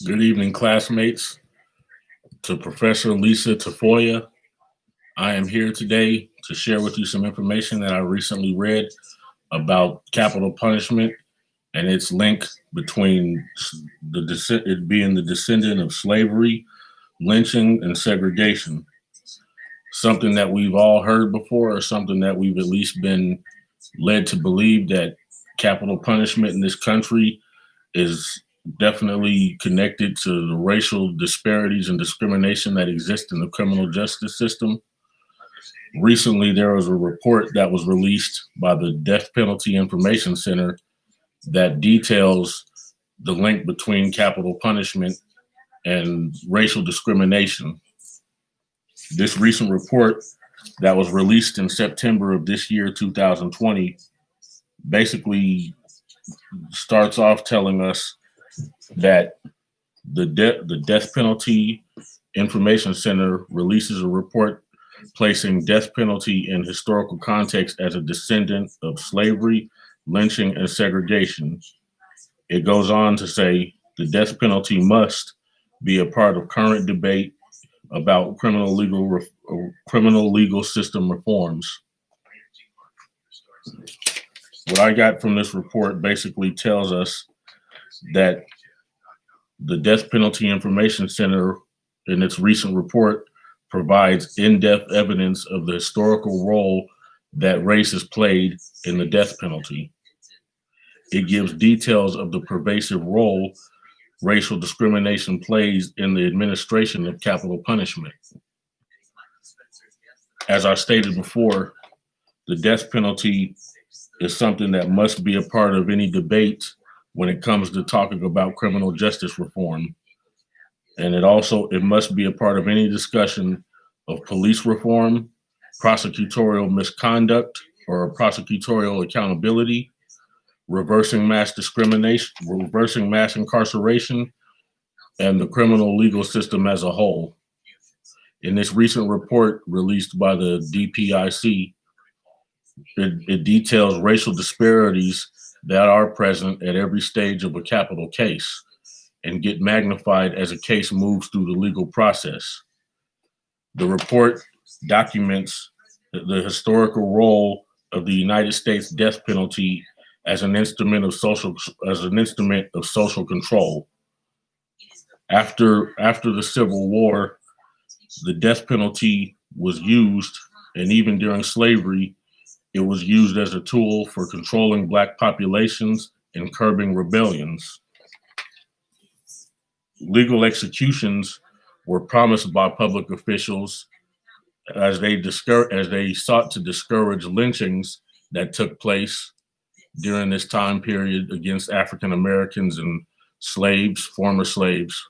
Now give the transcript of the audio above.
Good evening, classmates. To Professor Lisa Tafoya, I am here today to share with you some information that I recently read about capital punishment and its link between it being the descendant of slavery, lynching, and segregation. Something that we've all heard before, or something that we've at least been led to believe that capital punishment in this country is definitely connected to the racial disparities and discrimination that exist in the criminal justice system. Recently, there was a report that was released by the Death Penalty Information Center that details the link between capital punishment and racial discrimination. This recent report that was released in September of this year, 2020, basically starts off telling us that the Death Penalty Information Center releases a report placing death penalty in historical context as a descendant of slavery, lynching, and segregation. It goes on to say the death penalty must be a part of current debate about criminal legal system reforms. What I got from this report basically tells us that the Death Penalty Information Center, in its recent report, provides in-depth evidence of the historical role that race has played in the death penalty. It gives details of the pervasive role racial discrimination plays in the administration of capital punishment. As I stated before, the death penalty is something that must be a part of any debate when it comes to talking about criminal justice reform. And it must be a part of any discussion of police reform, prosecutorial misconduct or prosecutorial accountability, reversing mass discrimination, reversing mass incarceration, and the criminal legal system as a whole. In this recent report released by the DPIC, it details racial disparities that are present at every stage of a capital case and get magnified as a case moves through the legal process. The report documents the historical role of the United States death penalty as an instrument of social control. After the Civil War, the death penalty was used, and even during slavery, it was used as a tool for controlling Black populations and curbing rebellions. Legal executions were promised by public officials as they sought to discourage lynchings that took place during this time period against African Americans and slaves, former slaves.